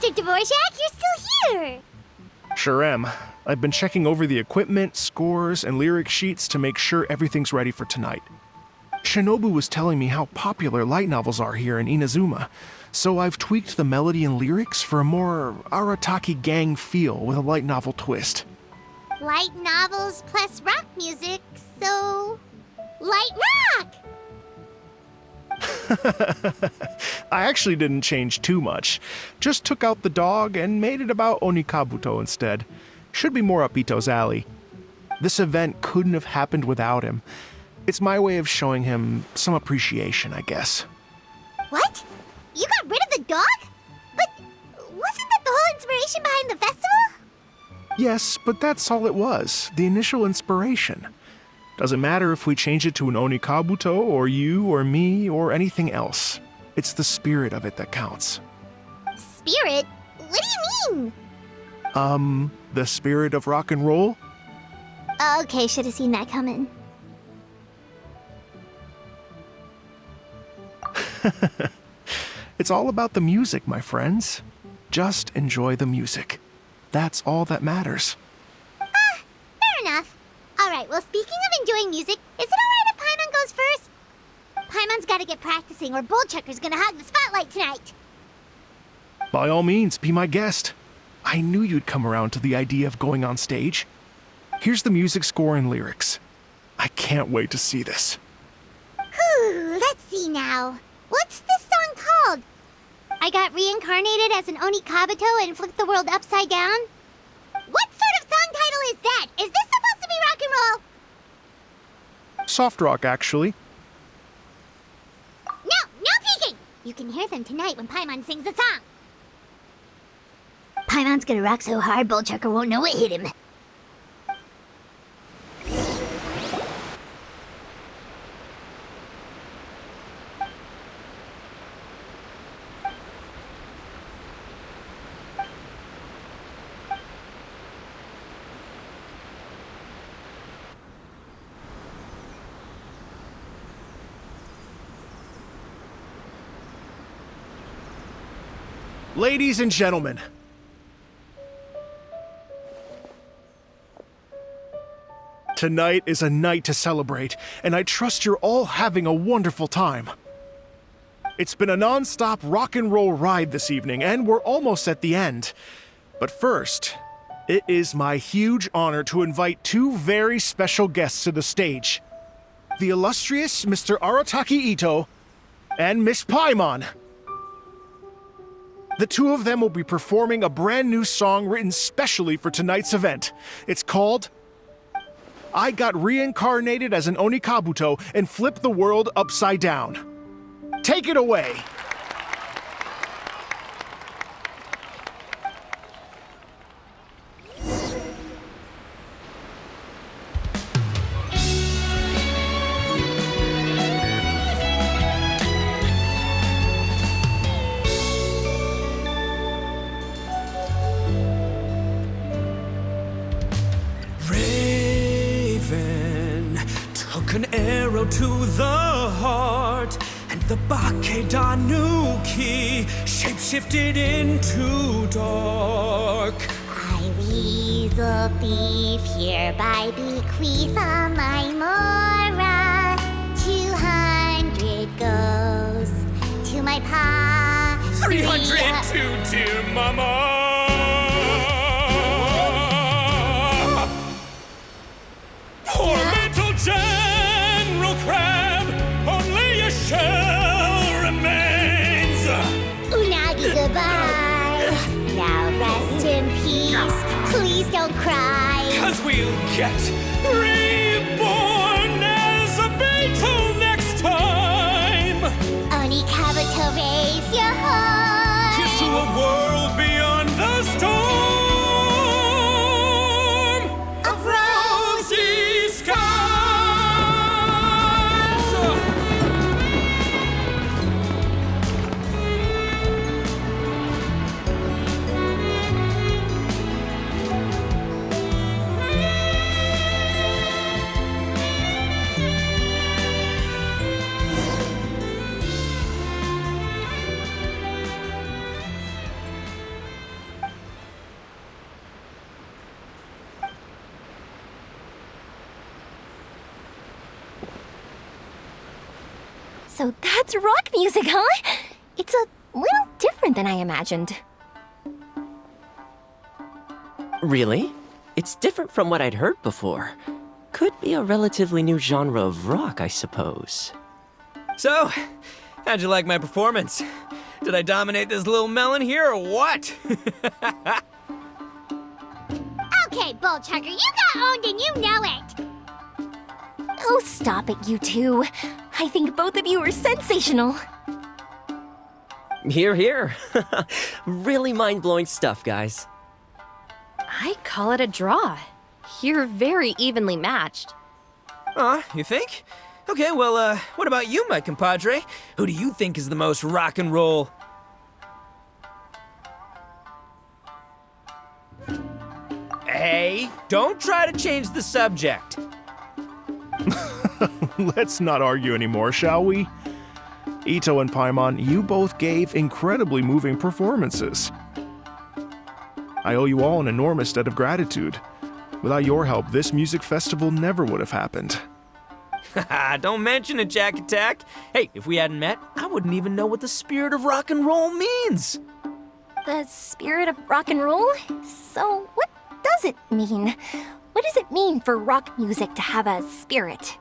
Mr. Dvorak, you're still here! Sure am. I've been checking over the equipment, scores, and lyric sheets to make sure everything's ready for tonight. Shinobu was telling me how popular light novels are here in Inazuma, so I've tweaked the melody and lyrics for a more Arataki gang feel with a light novel twist. Light novels plus rock music, so... light rock! I actually didn't change too much. Just took out the dog and made it about Onikabuto instead. Should be more up Ito's alley. This event couldn't have happened without him. It's my way of showing him some appreciation, I guess. What? You got rid of the dog? But wasn't that the whole inspiration behind the festival? Yes, but that's all it was. The initial inspiration. Doesn't matter if we change it to an Onikabuto, or you, or me, or anything else. It's the spirit of it that counts. Spirit? What do you mean? The spirit of rock and roll? Okay, should have seen that coming. It's all about the music, my friends. Just enjoy the music. That's all that matters. Fair enough. Alright, well, speaking of enjoying music, is it alright if Paimon goes first? Paimon's gotta get practicing or Bullchucker's gonna hog the spotlight tonight. By all means, be my guest. I knew you'd come around to the idea of going on stage. Here's the music score and lyrics. I can't wait to see this. Whew, let's see now. What's this song called? I got reincarnated as an Onikabuto and flipped the world upside down? What sort of song title is that? Is this supposed to be rock and roll? Soft rock, actually. No peeking! You can hear them tonight when Paimon sings the song. Paimon's gonna rock so hard, Bullchucker won't know what hit him. Ladies and gentlemen, tonight is a night to celebrate, and I trust you're all having a wonderful time. It's been a non-stop rock and roll ride this evening, and we're almost at the end. But first, it is my huge honor to invite two very special guests to the stage. The illustrious Mr. Arataki Ito and Miss Paimon. The two of them will be performing a brand new song written specially for tonight's event. It's called I Got Reincarnated as an Onikabuto and Flipped the World Upside Down. Take it away! An arrow to the heart, and the Bakedanuki shapeshifted into dark. I, weasel thief, hereby bequeath all my mora. 200 goes to my pa. 300 to dear mama. Poor little General Crab, only a shell remains. Unagi, goodbye. Now rest in peace. Please don't cry. 'Cause we'll get reborn as a beetle next time. Onikabuto, raise your heart. Here's to a world beyond the storm of rosy skies. So that's rock music, huh? It's a little different than I imagined. Really? It's different from what I'd heard before. Could be a relatively new genre of rock, I suppose. So, how'd you like my performance? Did I dominate this little melon here or what? Okay, Bull Chucker, you got owned and you know it. Oh, stop it, you two. I think both of you are sensational. Hear, hear. Really mind-blowing stuff, guys. I call it a draw. You're very evenly matched. You think? Okay, well, what about you, my compadre? Who do you think is the most rock and roll? Hey, don't try to change the subject. Let's not argue anymore, shall we? Ito and Paimon, you both gave incredibly moving performances. I owe you all an enormous debt of gratitude. Without your help, this music festival never would have happened. Haha, don't mention it, Jack Attack. Hey, if we hadn't met, I wouldn't even know what the spirit of rock and roll means. The spirit of rock and roll? So, what does it mean? What does it mean for rock music to have a spirit?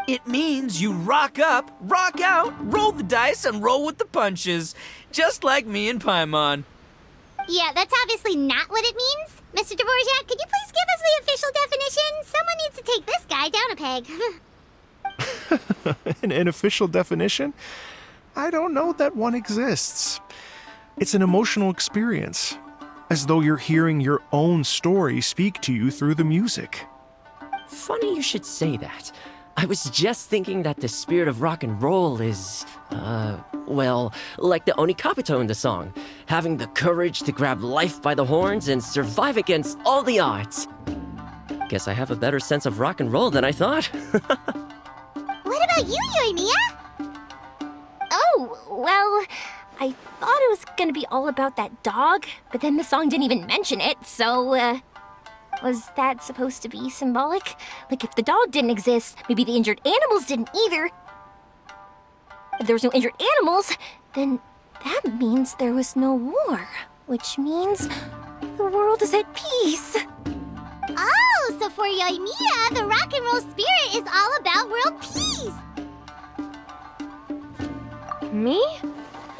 It means you rock up, rock out, roll the dice, and roll with the punches. Just like me and Paimon. Yeah, that's obviously not what it means. Mr. Dvorak, could you please give us the official definition? Someone needs to take this guy down a peg. An official definition? I don't know that one exists. It's an emotional experience, as though you're hearing your own story speak to you through the music. Funny you should say that. I was just thinking that the spirit of rock and roll is, well, like the Oni Kabuto in the song, having the courage to grab life by the horns and survive against all the odds. Guess I have a better sense of rock and roll than I thought. What about you, Yoimiya? Oh, well, I thought it was gonna be all about that dog, but then the song didn't even mention it, so, was that supposed to be symbolic? Like, if the dog didn't exist, maybe the injured animals didn't either. If there was no injured animals, then that means there was no war, which means the world is at peace. Oh, so for Yoimiya, the rock and roll spirit is all about world peace. Me?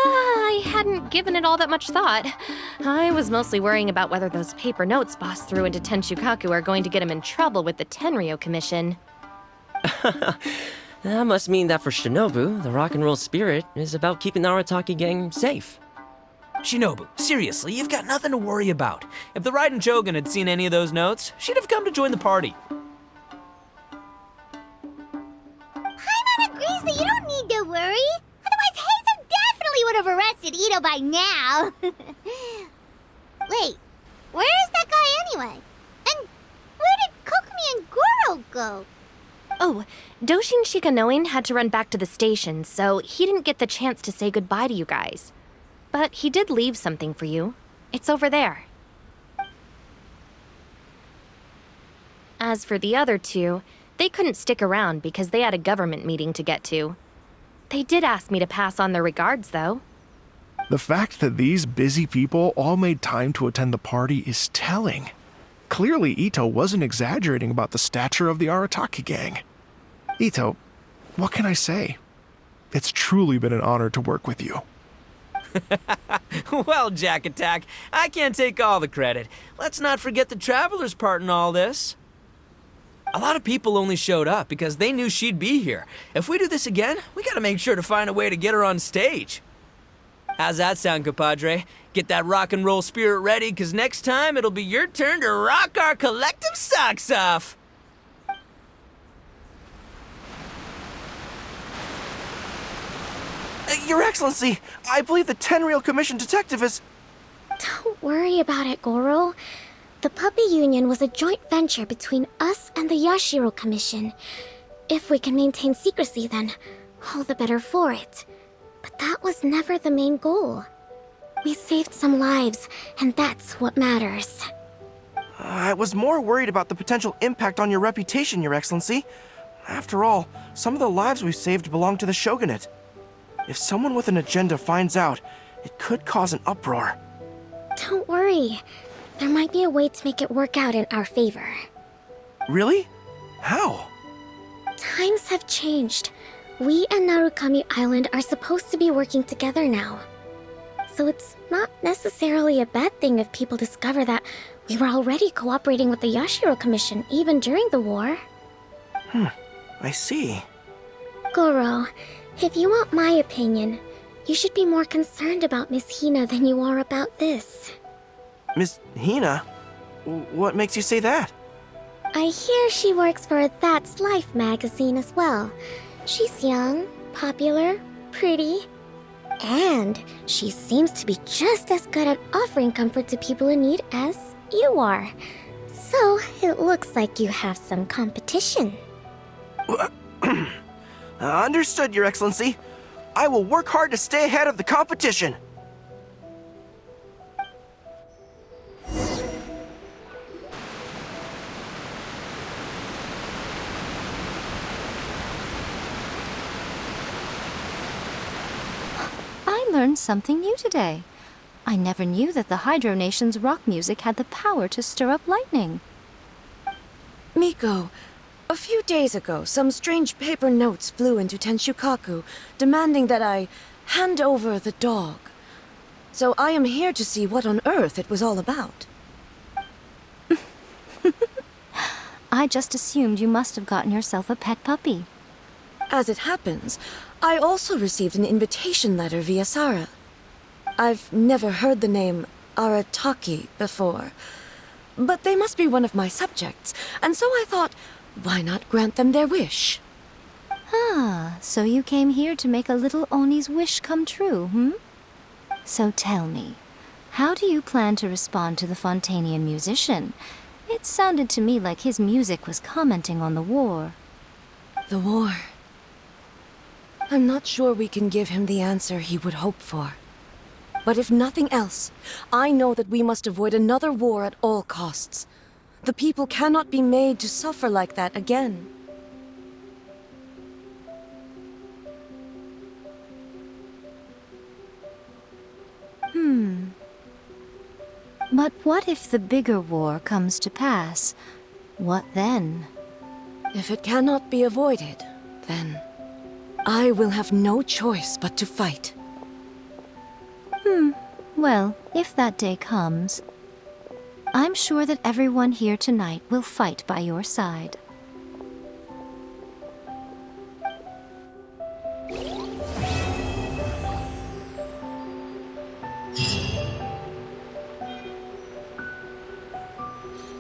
I hadn't given it all that much thought. I was mostly worrying about whether those paper notes Boss threw into Tenchukaku are going to get him in trouble with the Tenryo Commission. That must mean that for Shinobu, the rock and roll spirit is about keeping the Arataki gang safe. Shinobu, seriously, you've got nothing to worry about. If the Raiden Shogun had seen any of those notes, she'd have come to join the party. Paimon agrees that you don't need to worry. Otherwise, Heizo definitely would have arrested Ito by now. Wait, where is that guy anyway? And where did Kokumi and Goro go? Oh, Doshin Shikanoin had to run back to the station, so he didn't get the chance to say goodbye to you guys. But he did leave something for you. It's over there. As for the other two, they couldn't stick around because they had a government meeting to get to. They did ask me to pass on their regards, though. The fact that these busy people all made time to attend the party is telling. Clearly, Ito wasn't exaggerating about the stature of the Arataki gang. Ito, what can I say? It's truly been an honor to work with you. Well, Jack Attack, I can't take all the credit. Let's not forget the Traveler's part in all this. A lot of people only showed up because they knew she'd be here. If we do this again, we gotta make sure to find a way to get her on stage. How's that sound, compadre? Get that rock and roll spirit ready, because next time it'll be your turn to rock our collective socks off. Your Excellency, I believe the Tenryo Commission detective is... Don't worry about it, Goro. The Puppy Union was a joint venture between us and the Yashiro Commission. If we can maintain secrecy, then all the better for it. But that was never the main goal. We saved some lives, and that's what matters. I was more worried about the potential impact on your reputation, Your Excellency. After all, some of the lives we've saved belong to the Shogunate. If someone with an agenda finds out, it could cause an uproar. Don't worry. There might be a way to make it work out in our favor. Really? How? Times have changed. We and Narukami Island are supposed to be working together now. So it's not necessarily a bad thing if people discover that we were already cooperating with the Yashiro Commission even during the war. I see. Goro, if you want my opinion, you should be more concerned about Miss Hina than you are about this. Miss Hina? What makes you say that? I hear she works for That's Life magazine as well. She's young, popular, pretty, and she seems to be just as good at offering comfort to people in need as you are. So it looks like you have some competition. Understood, Your Excellency. I will work hard to stay ahead of the competition. I learned something new today. I never knew that the Hydro Nation's rock music had the power to stir up lightning. Miko, a few days ago, some strange paper notes flew into Tenshukaku, demanding that I hand over the dog. So I am here to see what on earth it was all about. I just assumed you must have gotten yourself a pet puppy. As it happens, I also received an invitation letter via Sara. I've never heard the name Arataki before, but they must be one of my subjects, and so I thought, why not grant them their wish? Ah, so you came here to make a little Oni's wish come true, So tell me, how do you plan to respond to the Fontanian musician? It sounded to me like his music was commenting on the war. The war. I'm not sure we can give him the answer he would hope for. But if nothing else, I know that we must avoid another war at all costs. The people cannot be made to suffer like that again. But what if the bigger war comes to pass? What then? If it cannot be avoided, then I will have no choice but to fight. Well, if that day comes, I'm sure that everyone here tonight will fight by your side.